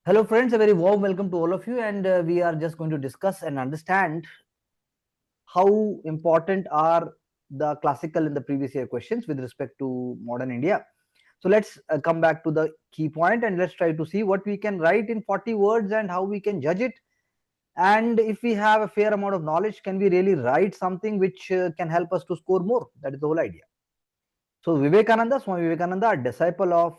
Hello, friends. A very warm welcome to all of you, and we are just going to discuss and understand how important are the classical and the previous year questions with respect to modern India. So let's come back to the key point and let's try to see what we can write in 40 words and how we can judge it. And if we have a fair amount of knowledge, can we really write something which can help us to score more? That is the whole idea. So Vivekananda, Swami Vivekananda, a disciple of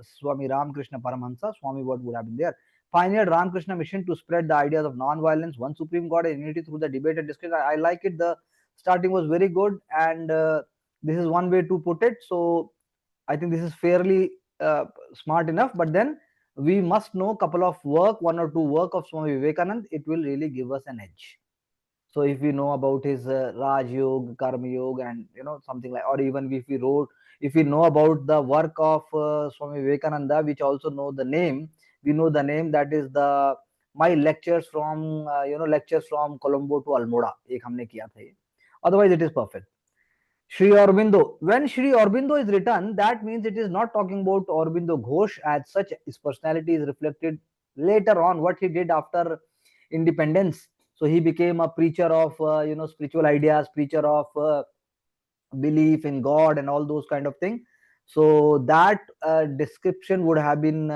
Swami Ramakrishna Paramahansa, Swami what would have been there, pioneered Ramakrishna mission to spread the ideas of non-violence, one supreme God and unity through the debate and discussion. I like it. The starting was very good, and this is one way to put it. So I think this is fairly smart enough. But then we must know a couple of work, one or two work of Swami Vivekananda. It will really give us an edge. So if we know about his Raj Yoga, Karma Yoga, and something like, or even if we know about the work of Swami Vivekananda, which also know the name, we know the name, that is the my lectures from lectures from Colombo to Almora. एक हमने किया था ये. Otherwise, it is perfect. Sri Aurobindo. When Sri Aurobindo is written, that means it is not talking about Aurobindo Ghosh as such. His personality is reflected later on, what he did after independence. So he became a preacher of spiritual ideas, preacher of belief in God and all those kind of things. So that description would have been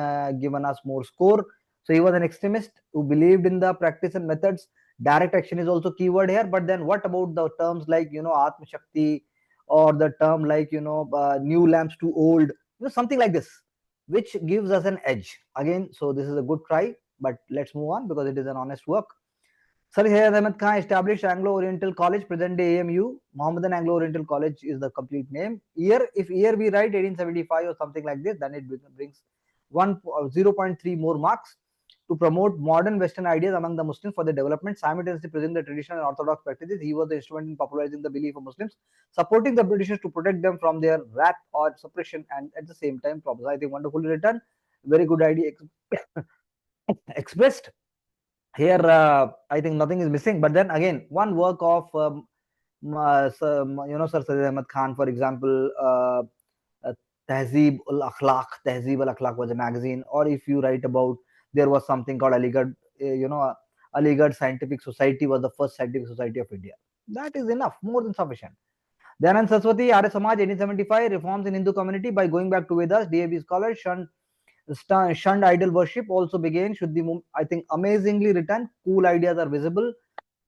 given us more score. So he was an extremist who believed in the practice and methods. Direct action is also keyword here. But then what about the terms like Atma Shakti, or the term like new lamps too old, something like this, which gives us an edge again. So this is a good try, but let's move on because it is an honest work. Sir Hayat Ahmed Khan established Anglo-Oriental College, present-day AMU. Mohammedan Anglo-Oriental College is the complete name. Year, if year we write 1875 or something like this, then it brings 0.3 more marks. To promote modern Western ideas among the Muslims for their development, simultaneously preserving the traditional and orthodox practices, he was the instrument in popularizing the belief of Muslims, supporting the Britishers to protect them from their wrath or suppression, and at the same time, I think wonderfully written, very good idea expressed. Here I think nothing is missing, but then again one work of Sir Sayyid Ahmad Khan, for example, uh, Tehzeeb ul Akhlaq was a magazine. Or if you write about, there was something called Aligarh, Aligarh Scientific Society was the first scientific society of India. That is enough, more than sufficient. Dayanand Saraswati, Arya Samaj, 1875, reforms in Hindu community by going back to Vedas. DAV scholars shunned idol worship also began. Shuddhi, I think amazingly written, cool ideas are visible.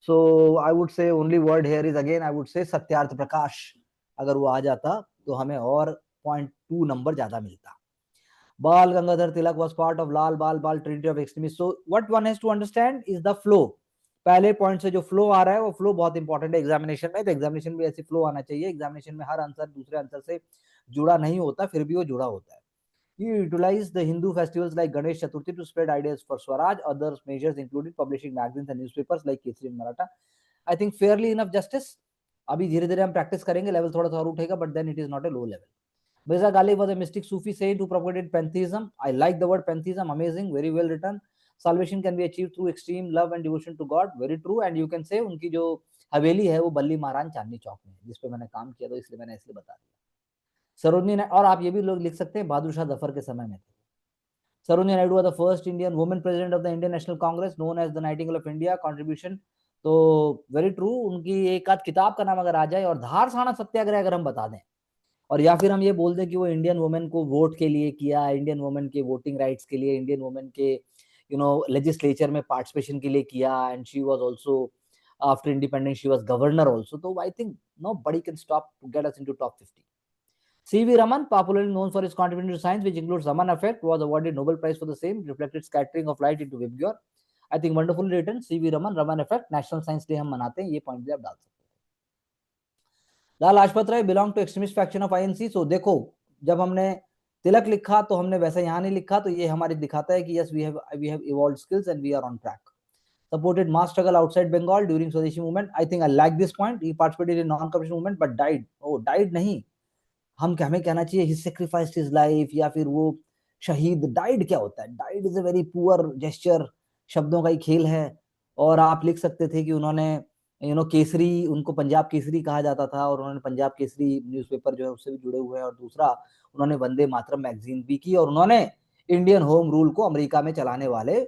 So I would say only word here is, again I would say, Satyarth Prakash. अगर वो आ जाता तो हमें और 0.2 number ज्यादा मिलता. Bal Gangadhar Tilak was part of Lal Bal Bal Trinity of Extremists. So what one has to understand is the flow. पहले point से जो फ्लो आ रहा है वो फ्लो बहुत इंपॉर्टेंट है एग्जामिनेशन में. तो एग्जामिनेशन में ऐसी फ्लो आना चाहिए. एग्जामिनेशन में हर आंसर दूसरे आंसर से जुड़ा नहीं होता, फिर भी वो जुड़ा होता है. He utilized the Hindu festivals like Ganesh Chaturthi to spread ideas for Swaraj. Other measures included publishing magazines and newspapers like Kesari and Maratha. I think fairly enough justice. अभी धीरे धीरे हम प्रैक्टिस करेंगे, लेवल थोड़ा सा और उठेगा, but then it is not a low level. Mirza Ghalib was a mystic Sufi saint who propagated pantheism. I like the word pantheism, amazing, very well written. Salvation can be achieved through extreme love and devotion to God, very true. And you can say उनकी जो हवेली है वो बल्ली महाराज चांदनी चौक में है, जिस पे मैंने काम किया, तो इसलिए मैंने इसलिए बता दिया. सरोजनी नायडू, और आप ये भी लोग लिख सकते हैं बहादुर शाह जफर के समय में थे. Sarojini Naidu was the first Indian woman president of the Indian National Congress, known as the Nightingale of India. Contribution तो वेरी ट्रू. उनकी एक आध किताब का नाम अगर आ जाए, और धार साना सत्याग्रह अगर हम बता दें, और या फिर हम ये बोल दें कि वो इंडियन वुमेन को वोट के लिए किया, इंडियन वुमेन के वोटिंग राइट्स के लिए, इंडियन वुमेन के लेजिस्लेचर में पार्टिसिपेशन के लिए किया, and she was also after independence she was governor also. तो I think nobody can stop to get us into top 50. C.V. Raman, popularly known for his contribution to science, which includes Raman effect, was awarded Nobel Prize for the same, reflected scattering of light into Vibgyor. I think wonderfully written. C.V. Raman, Raman effect, National Science Day हम मनाते हैं, ये point भी आप डाल सकते हैं. Lala Lajpat Rai belong to extremist faction of INC. So देखो, जब हमने तिलक लिखा तो हमने वैसा यहाँ नहीं लिखा, तो ये हमारी दिखाता है कि yes we have evolved skills and we are on track. Supported mass struggle outside Bengal during Swadeshi movement. I think I like this point. He participated in non-communist movement but died. Oh, died नहीं, हम हमें कहना चाहिए ही sacrificed his life, या फिर वो शहीद. Died क्या होता है? Died is a very poor gesture, शब्दों का ही खेल है. और आप लिख सकते थे कि उन्होंने केसरी, उनको पंजाब केसरी कहा जाता था, और उन्होंने पंजाब केसरी न्यूज़पेपर जो है उससे भी जुड़े हुए हैं. और दूसरा, उन्होंने वंदे मातरम मैगजीन भी की, और उन्होंने इंडियन होम रूल को अमेरिका में चलाने वाले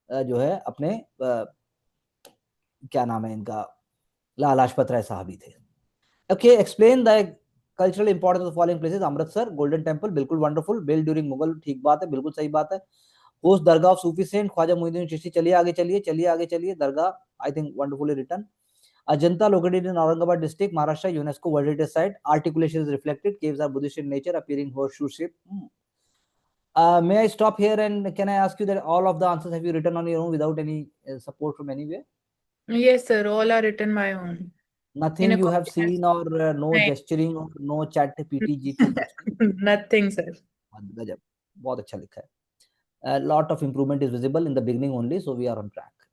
जो है अपने क्या नाम है इनका, लाला लाजपत राय साहब ही थे। Okay, explain the cultural importance of following places. Amritsar golden temple, बिल्कुल वंडरफुल, बिल्ड ड्यूरिंग मुगल, ठीक बात है, बिल्कुल सही बात है। Host dargah of Sufi saint Khwaja Moinuddin Chishti, चलिए आगे चलिए, चलिए आगे चलिए, dargah I think wonderfully written. Ajanta located in Aurangabad district Maharashtra, UNESCO world heritage site, articulation is reflected, caves are Buddhist in nature appearing horseshoe shape. May I stop here and can I ask you that all of the answers have you written on your own without any support from anywhere? Yes, sir. All are written by own in Nothing a you have copy. seen or no नहीं, gesturing or no chat PTGP कुछ नहीं? nothing, sir. गजब, बहुत अच्छा लिखा है. A lot of improvement is visible in the beginning only, so we are on track.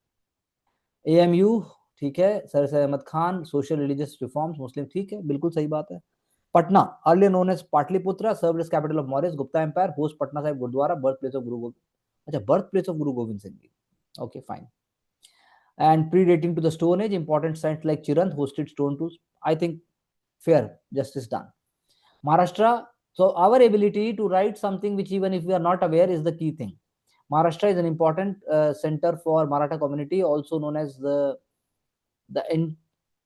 AMU ठीक है, sir Saiyad Ahmad Khan, social religious reforms Muslim, ठीक है, बिल्कुल सही बात है. Patna, earlier known as Pataliputra, served as capital of Maurya Gupta empire, host Patna Sahib gurudwara, birth place of Guru Govind, अच्छा birth place of Guru Govind Singh ji, okay fine. And predating to the Stone Age, important sites like Chirant hosted stone tools. I think fair, justice done. Maharashtra, so our ability to write something which even if we are not aware is the key thing. Maharashtra is an important center for Maratha community, also known as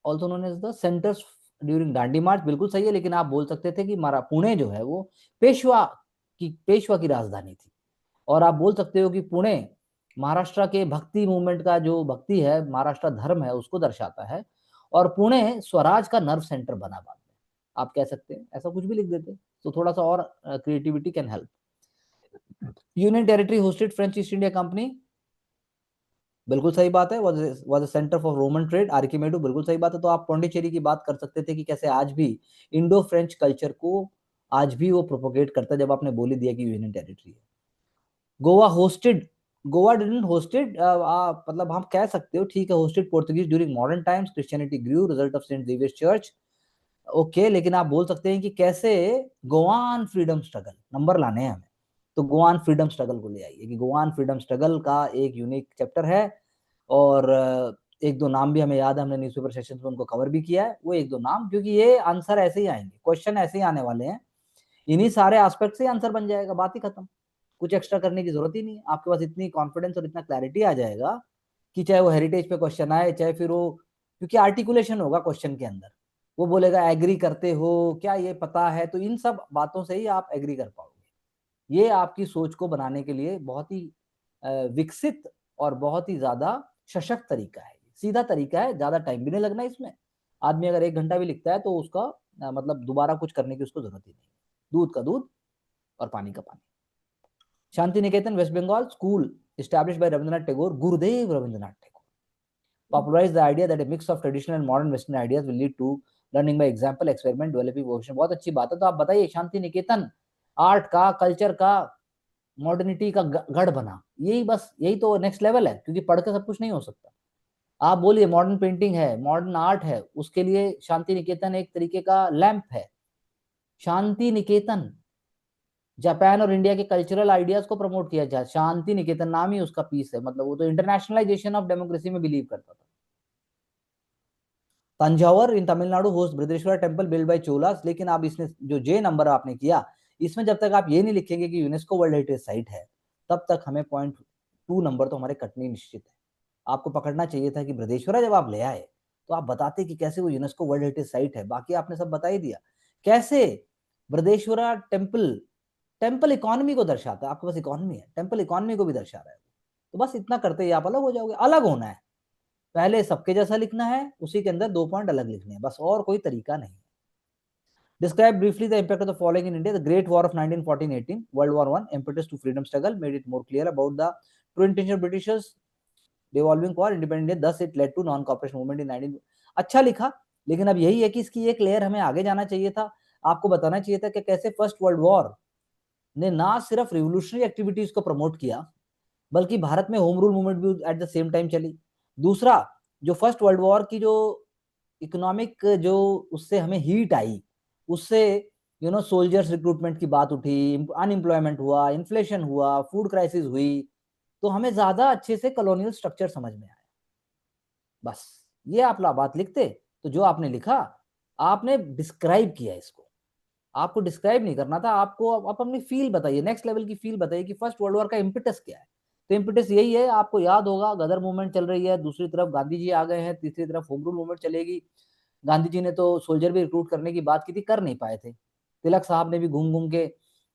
also known as the centers during Dandi march, बिल्कुल सही है, लेकिन आप बोल सकते थे कि पुणे जो है वो पेशवा की राजधानी थी, और आप बोल सकते हो कि पुणे महाराष्ट्र के भक्ति मूवमेंट का जो भक्ति है, महाराष्ट्र धर्म है, उसको दर्शाता है, और पुणे स्वराज का नर्व सेंटर बना बाद में, आप कह सकते हैं, ऐसा कुछ भी लिख देते तो थोड़ा सा और creativity can help. Union territory hosted French East India company, बिल्कुल सही बात है, was center for Roman trade, Arikamedu, बिल्कुल सही बात है. तो आप पौंडीचेरी की बात कर सकते थे कि कैसे आज भी इंडो फ्रेंच कल्चर को आज भी वो प्रोपोगेट करता है, जब आपने बोली दिया कि यूनियन टेरिटरी है. Goa hosted, Goa didn't hosted, मतलब हम कह सकते हो, ठीक है, hosted Portuguese during modern times, Christianity grew, result of saint Xavier's church, okay, लेकिन आप बोल सकते हैं कि कैसे गोवान फ्रीडम स्ट्रगल, नंबर लाने हैं हमें, तो गोवान फ्रीडम स्ट्रगल को ले आइए कि गोवान फ्रीडम स्ट्रगल का एक यूनिक चैप्टर है, और एक दो नाम भी हमें याद है, हमने न्यूज़पेपर सेशन में उनको कवर भी किया है, वो एक दो नाम, क्योंकि ये आंसर ऐसे ही आएंगे, क्वेश्चन ऐसे ही आने वाले हैं, इन्हीं सारे एस्पेक्ट से आंसर बन जाएगा, बात ही खत्म, कुछ एक्स्ट्रा करने की जरूरत ही नहीं है. आपके पास इतनी कॉन्फिडेंस और इतना क्लैरिटी आ जाएगा कि चाहे वो हेरिटेज पे क्वेश्चन आए, चाहे फिर वो, क्योंकि आर्टिकुलेशन होगा क्वेश्चन के अंदर, वो बोलेगा एग्री करते हो क्या, ये पता है, तो इन सब बातों से ही आप एग्री कर पाओगे. ये आपकी सोच को बनाने के लिए बहुत ही विकसित और बहुत ही ज्यादा सशक्त तरीका है, सीधा तरीका है, ज्यादा टाइम भी नहीं लगना इसमें. आदमी अगर 1 घंटा भी लिखता है तो उसका मतलब दोबारा कुछ करने की उसको जरूरत ही नहीं, दूध का दूध और पानी का पानी. Shanti Niketan west Bengal school established by Rabindranath Tagore, Gurudev Rabindranath Tagore, popularized the idea that a mix of traditional and modern Western ideas will lead to learning by example, experiment, developing vocation. बहुत अच्छी बात है. तो आप बताइए, शांति निकेतन आर्ट का, culture का, modernity का गढ़ बना, यही बस, यही तो नेक्स्ट लेवल है, क्योंकि पढ़ के सब कुछ नहीं हो सकता. आप बोलिए मॉडर्न पेंटिंग है, मॉडर्न आर्ट है, उसके लिए शांति निकेतन एक तरीके का लैंप है. शांति निकेतन जापान और इंडिया के कल्चरल आइडियाज को प्रमोट किया जाए, शांति निकेतन नाम ही उसका पीस है, मतलब वो तो इंटरनेशनलाइजेशन ऑफ डेमोक्रेसी में बिलीव करता था. Thanjavur in Tamil Nadu host Brihadeshwara temple build by Cholas, लेकिन आप इसमें जो जे नंबर आपने किया, इसमें जब तक आप ये नहीं लिखेंगे कि यूनेस्को वर्ल्ड हेरिटेज साइट है, तब तक हमें 0.2 नंबर तो हमारे कटने निश्चित है. आपको पकड़ना चाहिए था कि बृहदेश्वरा जब आप ले आए तो आप बताते कि कैसे वो यूनेस्को वर्ल्ड हेरिटेज साइट है, बाकी आपने सब बता ही दिया. कैसे बृहदेश्वरा टेम्पल, टेम्पल इकोनॉमी को दर्शाता है, आपके पास इकोनॉमी है, टेम्पल इकोनॉमी को भी दर्शा रहा है. तो बस इतना करते ही आप अलग हो जाओगे. अलग होना है, पहले सबके जैसा लिखना है, उसी के अंदर 2 पॉइंट अलग लिखने हैं, बस, और कोई तरीका नहीं. Describe briefly the impact of the following in India. The Great War of 1914-18, World War I, impetus to freedom struggle, made it more clear about the true intention of Britishers, devolving war, independent India, thus it led to non-cooperation movement in 19. अच्छा लिखा, लेकिन अब यही है कि इसकी एक layer हमें आगे जाना चाहिए था, आपको बताना चाहिए था कि कैसे फर्स्ट वर्ल्ड वॉर ने ना सिर्फ रिवोल्यूशनरी एक्टिविटीज को प्रमोट किया, बल्कि भारत में होम रूल मूवमेंट भी एट द सेम टाइम चली. दूसरा, जो फर्स्ट वर्ल्ड वॉर की जो इकोनॉमिक जो उससे हमें हीट आई, उससे सोल्जर्स रिक्रूटमेंट की बात उठी, अनएम्प्लॉयमेंट हुआ, इन्फ्लेशन हुआ, फूड क्राइसिस हुई, तो हमें ज्यादा अच्छे से कॉलोनियल स्ट्रक्चर समझ में आया. बस ये आप बात लिखते तो जो आपने लिखा, आपने डिस्क्राइब किया इसको, आपको डिस्क्राइब नहीं करना था, आपको आप अपनी फील बताइए, नेक्स्ट लेवल की फील बताइए कि फर्स्ट वर्ल्ड वॉर का इम्पिटस क्या है। तो इम्पिटस यही है, आपको याद होगा गदर मूवमेंट चल रही है, दूसरी तरफ गांधी जी आ गए हैं, तीसरी तरफ होम रूल मूवमेंट चलेगी। गांधी जी ने तो सोल्जर भी रिक्रूट करने की बात की थी, कर नहीं पाए थे। तिलक साहब ने भी घूम घूम के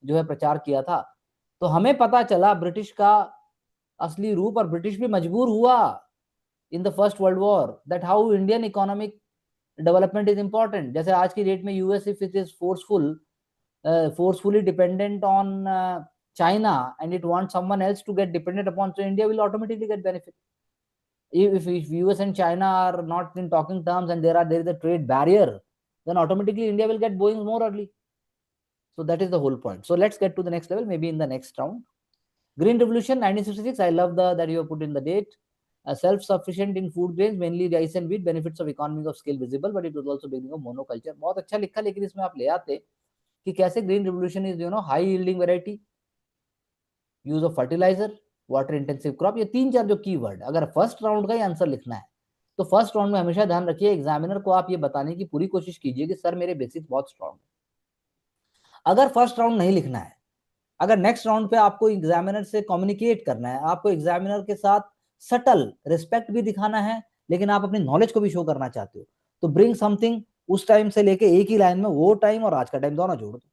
जो है प्रचार किया था। तो हमें पता चला ब्रिटिश का असली रूप, और ब्रिटिश भी मजबूर हुआ in the first world war that how Indian economic development is important. जैसे आज की डेट में US if it is forcefully dependent on China and it wants someone else to get dependent upon, so India will automatically get benefit. If US and China are not in talking terms and there is a trade barrier, then automatically India will get Boeing more early. So that is the whole point. So let's get to the next level, maybe in the next round. Green Revolution 1966. I love that you have put in the date. Self-sufficient in food grains, mainly rice and wheat, benefits of economies of scale visible, but it was also beginning of monoculture. बहुत अच्छा लिखा, लेकिन इसमें आप ले आते कि कैसे green revolution is high yielding variety, use of fertiliser, water intensive crop. ये 3-4 जो कीवर्ड, अगर फर्स्ट राउंड का ही आंसर लिखना है तो फर्स्ट राउंड में हमेशा ध्यान रखिए, एग्जामिनर को आप ये बताने की पूरी कोशिश कीजिए कि सर मेरे बेसिक्स बहुत स्ट्रांग है। अगर फर्स्ट राउंड नहीं लिखना है, अगर नेक्स्ट राउंड पे आपको एग्जामिनर से कम्युनिकेट करना है, आपको एग्जामिनर के साथ सटल रिस्पेक्ट भी दिखाना है, लेकिन आप अपनी नॉलेज को भी शो करना चाहते हो, तो ब्रिंग समथिंग उस टाइम से लेके एक ही लाइन में वो टाइम और आज का टाइम दोनों जोड़ दो,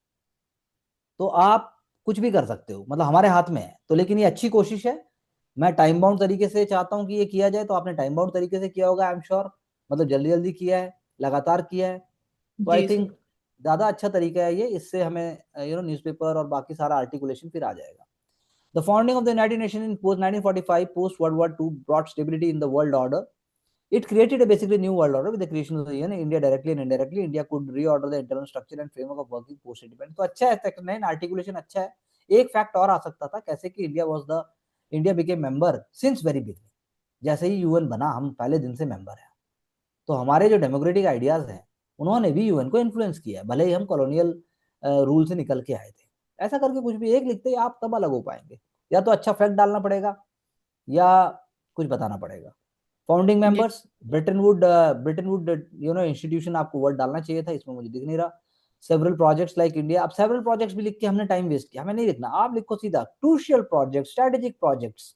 तो आप कुछ भी कर सकते हो, मतलब हमारे हाथ में है। तो लेकिन ये अच्छी कोशिश है, मैं टाइम बाउंड तरीके से चाहता हूं कि ये किया जाए, तो आपने टाइम बाउंड तरीके से किया होगा आई एम श्योर, मतलब जल्दी जल्दी किया है, लगातार किया है। तो आई थिंक ज्यादा अच्छा तरीका है ये, इससे हमें न्यूज़पेपर और बाकी सारा आर्टिकुलेशन फिर आ जाएगा। The founding of the United Nations in post 1945, post World War II, brought stability in the world order. It created a basically new world order with the creation of the UN. India directly and indirectly, India could reorder the internal structure and framework of working post independence. तो अच्छा है, sector 9 articulation अच्छा है। एक fact और आ सकता था, कैसे कि India became member since very beginning, जैसे ही यूएन बना हम पहले दिन से मेंबर हैं। तो हमारे जो डेमोक्रेटिक आइडियाज हैं उन्होंने भी यूएन को इन्फ्लुएंस किया है, भले ही हम कॉलोनियल रूल से निकल के आए थे। ऐसा करके कुछ भी एक लिखते ही आप तब अलग हो पाएंगे, या तो अच्छा फैक्ट डालना पड़ेगा या कुछ बताना पड़ेगा। फाउंडिंग मेंबर्स, ब्रिटेनवुड इंस्टीट्यूशन, आपको वर्ड डालना चाहिए था, इसमें मुझे दिख नहीं रहा। सेवरल प्रोजेक्ट्स लाइक इंडिया, अब सेवरल प्रोजेक्ट्स भी लिख के हमने टाइम वेस्ट किया, हमें नहीं लिखना, आप लिखो सीधा crucial project, strategic projects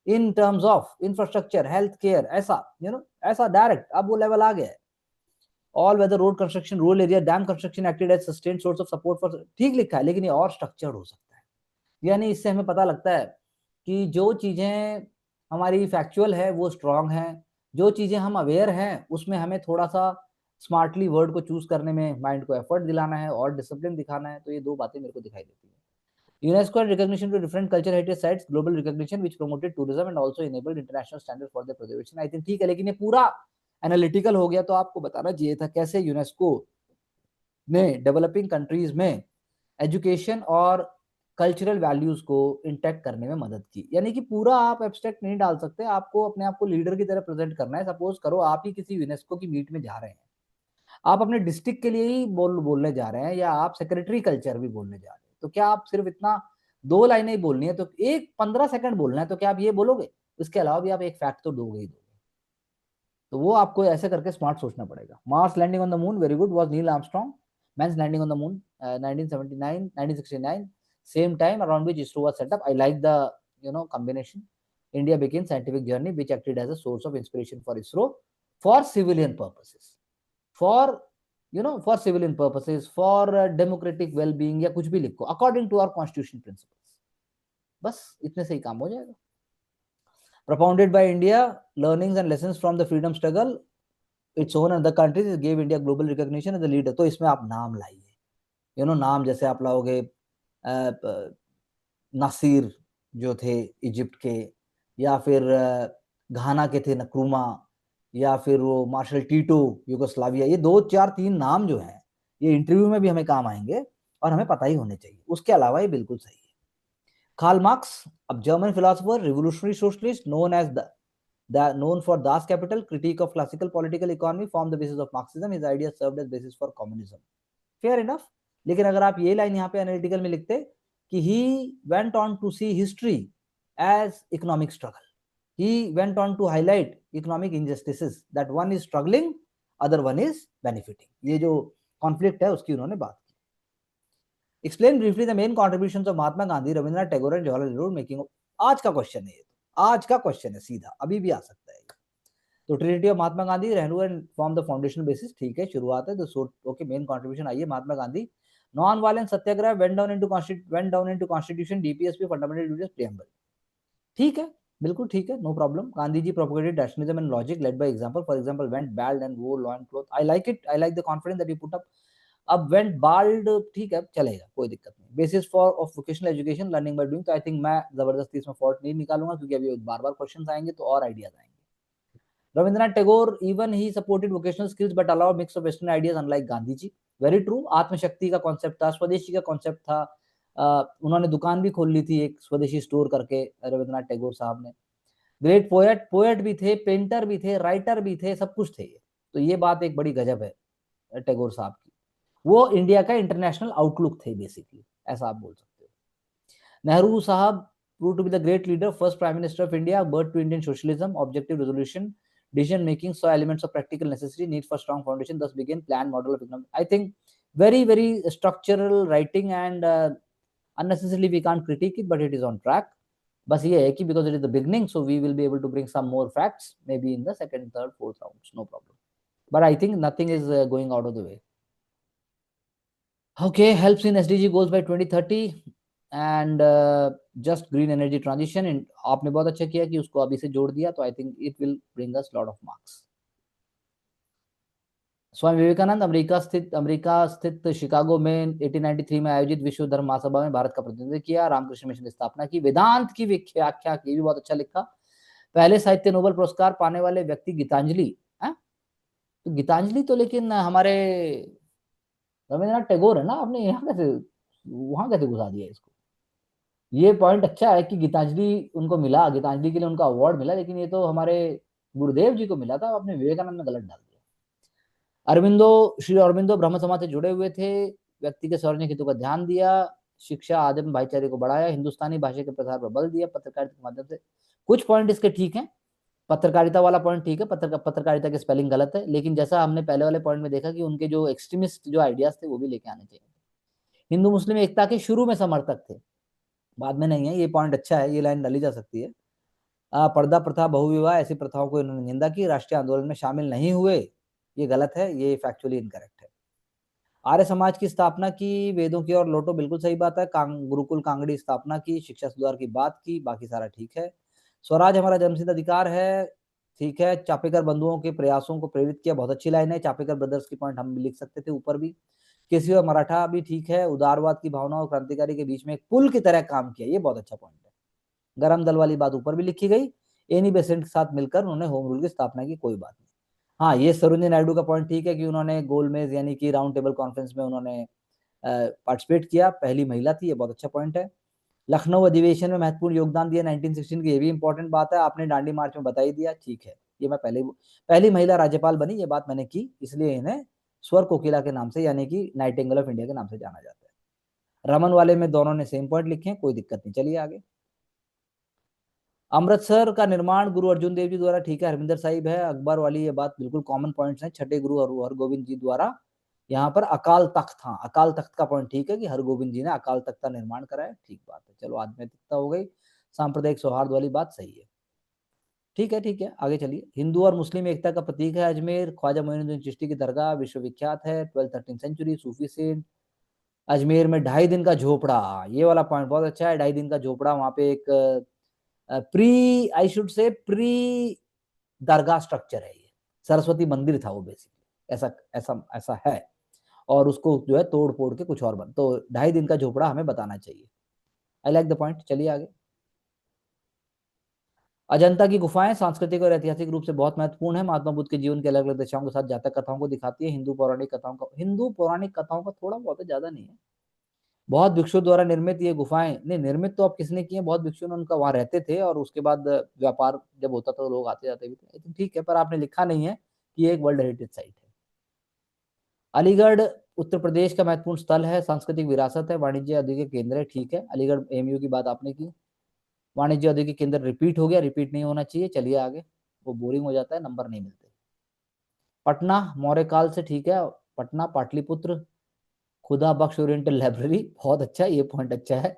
in terms of infrastructure, health care, ऐसा डायरेक्ट, अब वो लेवल आ गया है। All weather road construction, rural area, dam construction acted as sustained source of support for, ठीक लिखा है, लेकिन ये और स्ट्रक्चर्ड हो सकता है। यानी इससे हमें पता लगता है कि जो चीजें हमारी फैक्चुअल है वो स्ट्रांग है, जो चीजें हम अवेयर हैं उसमें हमें थोड़ा सा स्मार्टली वर्ड को चूज करने में माइंड को एफर्ट दिलाना है और डिसिप्लिन दिखाना है। तो ये दो बातें मेरे को दिखाई देती है। UNESCO recognition to different culture heritage sites, global recognition which promoted tourism and also enabled international standards for their preservation. I think ठीक है, लेकिन ये पूरा एनालिटिकल हो गया, तो आपको बताना चाहिए था कैसे यूनेस्को ने डेवलपिंग कंट्रीज में एजुकेशन और कल्चरल वैल्यूज को इंटैक्ट करने में मदद की। यानी कि पूरा आप एब्स्ट्रैक्ट नहीं डाल सकते, आपको अपने आप को लीडर की तरह प्रेजेंट करना है। सपोज करो आप ही किसी यूनेस्को की मीट में जा रहे हैं, आप अपने डिस्ट्रिक्ट के लिए ही बोलने जा रहे हैं, या आप सेक्रेटरी कल्चर भी बोलने जा रहे हैं, तो क्या आप सिर्फ इतना 2 लाइनें ही बोलनी है, तो 15 सेकंड बोलना है, तो क्या आप ये बोलोगे? इसके अलावा भी आप एक फैक्ट तो दोगे ही दोगे। तो वो आपको ऐसे करके स्मार्ट सोचना पड़ेगा। Mars landing on the moon, very good, was Neil Armstrong. Man's landing on the moon 1969 same time around which ISRO was set up. I like the combination. India began scientific journey which acted as a source of inspiration for ISRO for civilian purposes, for civilian purposes, for democratic well-being, या कुछ भी लिखो, according to our constitution principles, बस इतने से ही काम हो जाएगा। Propounded by India, learnings and lessons from the freedom struggle, its own and the countries, it gave India global recognition as a leader. तो इसमें आप नाम लाइए, नाम जैसे आप लाओगे नासिर जो थे इजिप्ट के, या फिर घाना के थे नक्रूमा, या फिर वो मार्शल टीटो यूगोस्लाविया, ये 2-4-3 नाम जो हैं ये इंटरव्यू में भी हमें काम आएंगे और हमें पता ही होने चाहिए। उसके अलावा ये बिल्कुल सही है। कार्ल मार्क्स, अब German philosopher, revolutionary socialist, known for Das Kapital, critique of classical political economy, formed the basis of Marxism. His ideas served as basis for communism. Fair enough. लेकिन अगर आप ये लाइन यहाँ पे एनालिटिकल में लिखते कि he went on to see history as economic struggle, he went on to highlight economic injustices, that one is struggling, other one is benefiting, ये जो conflict है उसकी उन्होंने बात की। Explain briefly the main contributions of Mahatma Gandhi, Rabindranath Tagore and Jawaharlal Nehru making. आज का question है ये, आज का क्वेश्चन है सीधा, अभी भी आ सकता है। तो trinity of Mahatma Gandhi, Nehru and form the foundational basis, ठीक है, शुरुआत है। तो ओके, मेन कंट्रीब्यूशन आइए, Mahatma Gandhi, non violence satyagraha, went down into constitution, DPSP, fundamental duties, preamble, ठीक है, बिल्कुल ठीक है, no problem. Gandhi ji propagated rationalism and logic, led by example, for example went bald and wore law and cloth, I like it, I like the confidence that you put up. अब went bald, ठीक है, चलेगा, कोई दिक्कत नहीं। Basis for of vocational education, learning by doing, तो I think मैं जबरदस्ती इसमें फॉल्ट नहीं निकालूंगा, क्योंकि अभी बार बार क्वेश्चन आएंगे तो और आइडियाज आएंगे। Rabindranath Tagore, even he supported vocational skills but allowed mix of Western ideas, unlike Gandhi ji. Very true, आत्मशक्ति का कॉन्सेप्ट था, स्वदेशी का कॉन्सेप्ट था। उन्होंने दुकान भी खोल ली थी एक स्वदेशी स्टोर करके, रविंद्रनाथ टैगोर साहब ने। ग्रेट पोएट भी थे, पेंटर भी थे, राइटर भी थे, सब कुछ थे। तो ये बात एक बड़ी गजब है टैगोर साहब की। वो इंडिया का इंटरनेशनल आउटलुक थे बेसिकली, ऐसा आप बोल सकते हो। नेहरू साहब proved to be the great leader, first prime minister of India, birth to Indian socialism, objective resolution, decision making, saw elements of practical necessity, need for strong foundation, thus began plan model of economic. I think very structural writing, and unnecessarily we can't critique it, but it is on track. बस ये है कि because it is the beginning, so we will be able to bring some more facts maybe in the second, third, fourth rounds, no problem. But I think nothing is going out of the way. Okay, helps in SDG goals by 2030 and just green energy transition. And आपने बहुत अच्छा किया कि उसको अभी से जोड़ दिया, तो I think it will bring us lot of marks. Swami Vivekananda, America स्थित शिकागो में 1893 में आयोजित विश्व धर्म महासभा में भारत का प्रतिनिधित्व किया, रामकृष्ण मिशन की स्थापना की, वेदांत की व्याख्या की, भी बहुत अच्छा लिखा। पहले साहित्य नोबेल पुरस्कार पाने वाले व्यक्ति गीतांजलि, तो गीतांजलि तो लेकिन हमारे रविंद्रनाथ टैगोर है ना, आपने यहाँ कैसे वहां कैसे घुसा दिया इसको? ये पॉइंट अच्छा है कि गीतांजलि उनको मिला, गीतांजलि के लिए उनका अवार्ड मिला, लेकिन ये तो हमारे गुरुदेव जी को मिला था, आपने विवेकानंद में गलत डाल दिया। श्री अरविंदो ब्रह्म समाज से जुड़े हुए थे, व्यक्ति के सार्वजनिक हितों का ध्यान दिया, शिक्षा आदम भाईचारे को बढ़ाया, हिंदुस्तानी भाषा के प्रसार पर बल दिया, पत्रकारिता के माध्यम से। कुछ पॉइंट इसके ठीक है, पत्रकारिता वाला पॉइंट ठीक है, पत्रकारिता के स्पेलिंग गलत है, लेकिन जैसा हमने पहले वाले पॉइंट में देखा कि उनके जो एक्सट्रीमिस्ट जो आइडियाज थे वो भी लेके आने चाहिए। हिंदू मुस्लिम एकता के शुरू में समर्थक थे, बाद में नहीं है, ये पॉइंट अच्छा है, ये लाइन डाली जा सकती है। पर्दा प्रथा, बहुविवाह, ऐसी प्रथाओं को इन्होंने निंदा की, राष्ट्रीय आंदोलन में शामिल नहीं हुए, ये गलत है, ये फैक्चुअली इनकरेक्ट है। आर्य समाज की स्थापना की, वेदों की ओर लौटो, बिल्कुल सही बात है। गुरुकुल कांगड़ी स्थापना की, शिक्षा सुधार की बात की, बाकी सारा ठीक है। स्वराज हमारा जन्मसिद्ध अधिकार है, ठीक है। चापेकर बंधुओं के प्रयासों को प्रेरित किया, बहुत अच्छी लाइन है। चापेकर ब्रदर्स की पॉइंट हम भी लिख सकते थे ऊपर भी। केसरी और मराठा भी ठीक है। उदारवाद की भावना और क्रांतिकारी के बीच में एक पुल की तरह काम किया, ये बहुत अच्छा पॉइंट है। गरम दल वाली बात ऊपर भी लिखी गई। एनी बेसेंट के साथ मिलकर उन्होंने होम रूल की स्थापना की, कोई बात नहीं। हाँ, ये सरोजिनी नायडू का पॉइंट ठीक है कि उन्होंने गोलमेज यानी कि राउंड टेबल कॉन्फ्रेंस में उन्होंने पार्टिसिपेट किया, पहली महिला थी, ये बहुत अच्छा पॉइंट है। लखनऊ अधिवेशन में महत्वपूर्ण योगदान दिया 1916 की, ये भी इंपॉर्टेंट बात है, आपने डांडी मार्च में बता ही दिया, ठीक है। ये मैं पहली महिला राज्यपाल बनी, ये बात मैंने की, इसलिए इन्हें स्वर कोकिला के नाम से यानी कि नाइटिंगेल ऑफ इंडिया के नाम से जाना जाता है। रमन वाले में दोनों ने सेम पॉइंट लिखे हैं, कोई दिक्कत नहीं, चलिए आगे। अमृतसर का निर्माण गुरु अर्जुन देव जी द्वारा, ठीक है। हरमिंदर साहिब है। अकबर वाली ये बात बिल्कुल कॉमन पॉइंट्स हैं, छठे गुरु हरगोविंद जी द्वारा। यहाँ पर अकाल तख्त, हाँ अकाल तख्त का पॉइंट ठीक है कि हरगोविंद जी ने अकाल तख्त का निर्माण कराया, ठीक बात है। चलो आध्यात्मिकता हो गई, सांप्रदायिक सौहार्द वाली बात सही है, ठीक है, ठीक है, आगे चलिए। हिंदू और मुस्लिम एकता का प्रतीक है अजमेर, ख्वाजा मोइनुद्दीन चिश्ती की दरगाह विश्वविख्यात है, 12th-13th century, Sufi saint. Ajmer में 2.5 दिन का झोपड़ा, ये वाला पॉइंट बहुत अच्छा है। 2.5 दिन का झोपड़ा, वहां पे एक प्री दरगाह स्ट्रक्चर है, ये सरस्वती मंदिर था वो बेसिकली, ऐसा है, और उसको जो है तोड़ फोड़ के कुछ और बन, तो 2.5 दिन का झोपड़ा हमें बताना चाहिए। आई लाइक द पॉइंट, चलिए आगे। अजंता की गुफाएं सांस्कृतिक और ऐतिहासिक रूप से बहुत महत्वपूर्ण है, महात्मा बुद्ध के जीवन के अलग अलग दिशाओं के साथ जातक कथाओं को दिखाती है। हिंदू पौराणिक कथाओं का थोड़ा बहुत है, ज्यादा नहीं है। बहुत भिक्षुओं द्वारा निर्मित ये गुफाएं, नहीं निर्मित तो अब किसने की है, बहुत भिक्षुओं ने उनका वहां रहते थे, और उसके बाद व्यापार जब होता था तो लोग आते जाते भी थे, ठीक है, पर आपने लिखा नहीं है कि ये एक वर्ल्ड हेरिटेज साइट है। अलीगढ़ उत्तर प्रदेश का महत्वपूर्ण स्थल है, सांस्कृतिक विरासत है, वाणिज्य औद्योगिक केंद्र है, ठीक है। अलीगढ़ एमयू की बात आपने की। वाणिज्य औद्योगिक केंद्र रिपीट हो गया, रिपीट नहीं होना चाहिए, चलिए आगे, वो बोरिंग हो जाता है, नंबर नहीं मिलते। पटना मौर्य काल से, ठीक है। पटना पाटलिपुत्र, खुदा बख्श ओरिएंटल लाइब्रेरी, बहुत अच्छा, ये पॉइंट अच्छा है।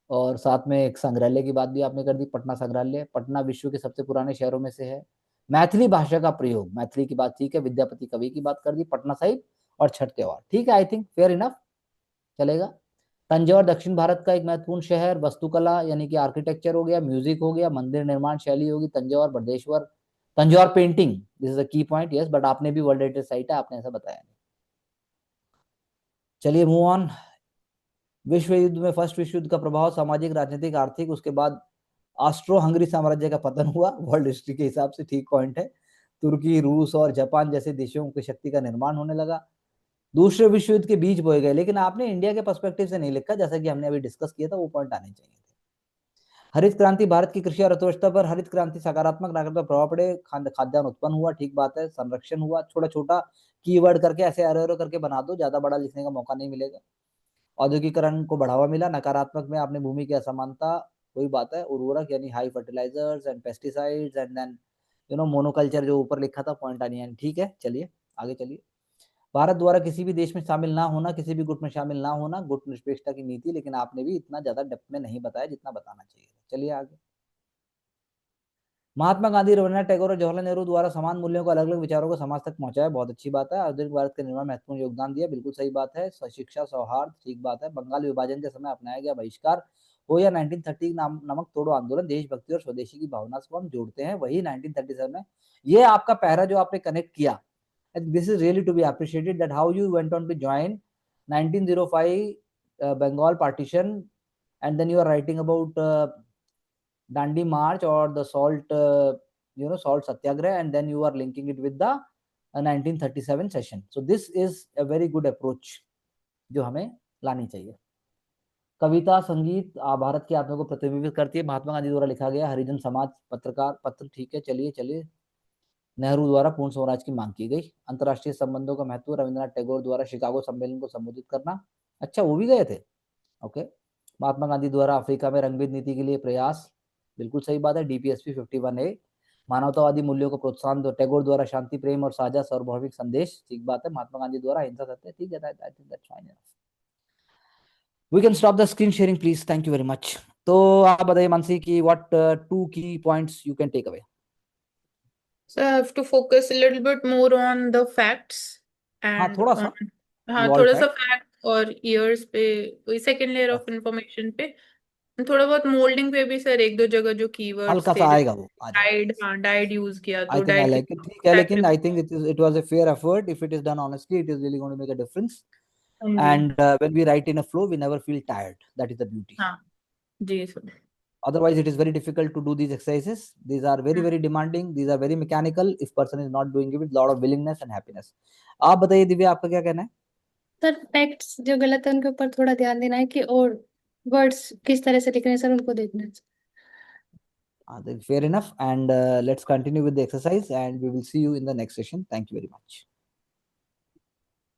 और साथ में एक संग्रहालय की बात भी आपने कर दी, पटना संग्रहालय। पटना विश्व के सबसे पुराने शहरों में से है। मैथिली भाषा का प्रयोग, मैथिली की बात ठीक है। विद्यापति कवि की बात कर दी, पटना साहिब और छठ त्योहार, ठीक है, आई थिंक फेयर इनफ, चलेगा। तंजौर दक्षिण भारत का एक महत्वपूर्ण शहर, वस्तुकला यानी कि आर्किटेक्चर हो गया, म्यूजिक हो गया, मंदिर निर्माण शैली होगी Tanjore, Brihadeeswara. Tanjore painting, this is a key point, yes, but आपने भी वर्ल्ड हेरिटेज साइट है, आपने ऐसा बताया नहीं। चलिए मूव ऑन। विश्व युद्ध में, फर्स्ट विश्व युद्ध का प्रभाव सामाजिक, राजनीतिक, आर्थिक, उसके बाद ऑस्ट्रो हंगरी साम्राज्य का पतन हुआ, वर्ल्ड हिस्ट्री के हिसाब से ठीक पॉइंट है। तुर्की, रूस और जापान जैसे देशों की शक्ति का निर्माण होने लगा। दूसरे विश्व युद्ध के बीज बोए गए, लेकिन आपने इंडिया के पर्सपेक्टिव से नहीं लिखा, जैसा कि हमने अभी डिस्कस किया था, वो पॉइंट आने चाहिए थे। हरित क्रांति, भारत की कृषि और अर्थव्यवस्था पर हरित क्रांति सकारात्मक नकारात्मक प्रभाव पड़े, खाद्यान्न उत्पन्न हुआ, ठीक बात है। संरक्षण हुआ, छोटा छोटा कीवर्ड करके ऐसे एरो करके बना दो, ज्यादा बड़ा लिखने का मौका नहीं मिलेगा। औद्योगिकरण को बढ़ावा मिला, नकारात्मक में आपने भूमि की असमानता, वही बात है, उर्वरक यानी high fertilisers and pesticides and then monoculture जो ऊपर लिखा था, पॉइंट आनी है, ठीक है। चलिए आगे चलिए। भारत द्वारा किसी भी देश में शामिल ना होना, किसी भी गुट में शामिल ना होना, गुट निरपेक्षता की नीति, लेकिन आपने भी इतना ज्यादा डेप्थ में नहीं बताया जितना बताना चाहिए। चलिए आगे। महात्मा गांधी, रविन्द्रनाथ टैगोर और जवाहरलाल नेहरू द्वारा समान मूल्यों को, अलग अलग विचारों को समाज तक पहुंचाया, बहुत अच्छी बात है। आधुनिक भारत के निर्माण में महत्वपूर्ण योगदान दिया, बिल्कुल सही बात है। शिक्षा, सौहार्द, ठीक बात है। बंगाल विभाजन के समय अपनाया गया बहिष्कार हो या 1930 नमक तोड़ो आंदोलन, देशभक्ति और स्वदेशी की भावना को हम जोड़ते हैं, वही 1937 में। ये आपका पहरा जो आपने कनेक्ट किया, this is really to be appreciated, that how you went on to join 1905 Bengal partition, and then you are writing about Dandi March or the salt satyagrah, and then you are linking it with the 1937 session. So this is a very good approach जो हमें लानी चाहिए। कविता, संगीत भारत की आत्मा को प्रतिबिंबित करती है, महात्मा गांधी द्वारा लिखा गया। हरिजन समाज पत्रकार पत्र, ठीक है। चलिए चलिए। नेहरू द्वारा पूर्ण स्वराज की मांग की गई। अंतरराष्ट्रीय संबंधों का महत्व, रविन्द्रनाथ टैगोर द्वारा शिकागो सम्मेलन को संबोधित करना, अच्छा वो भी गए थे, ओके। महात्मा गांधी द्वारा अफ्रीका में रंगभेद नीति के लिए प्रयास, बिल्कुल सही बात है। डीपीएसपी 51A, मानवतावादी मूल्यों को प्रोत्साहन, टैगोर द्वारा शांति, प्रेम और साझा सार्वभौमिक संदेश, ठीक बात है। महात्मा गांधी द्वारा अहिंसा सत्य, ठीक है, I think that's fine. We can stop the screen sharing please, thank you very much. तो आप बताइए मानसी की what 2 key points you can take away. So I have to focus a little bit more on the facts हाँ and थोड़ा सा, on हाँ evolve थोड़ा सा फैक्ट, फैक्ट और ईयर्स पे, वही सेकेंड लेयर ऑफ इंफॉर्मेशन पे, थोड़ा बहुत मोल्डिंग पे भी सर, एक दो जगह जो कीवर्ड्स हल्का थे, सा आएगा वो, आ जाएगा। डाइड, हाँ डाइड यूज किया आई तो think I died like it, ठीक है। लेकिन I think it was a fair effort. If it is done honestly, it is really going to make a difference. And when we write in a flow, we never feel tired. That is the beauty. हाँ जी sir. Otherwise, it is very difficult to do these exercises. These are very very demanding. These are very mechanical. If person is not doing it with lot of willingness and happiness. आप बताइए दिव्या, आपका क्या कहना है? Sir facts जो गलत है उनके ऊपर थोड़ा ध्यान देना है, कि और वर्ड्स किस तरह से लिख रहे हैं सर, उनको देखना है। Fair enough. And let's continue with the exercise, and we will see you in the next session. Thank you very much.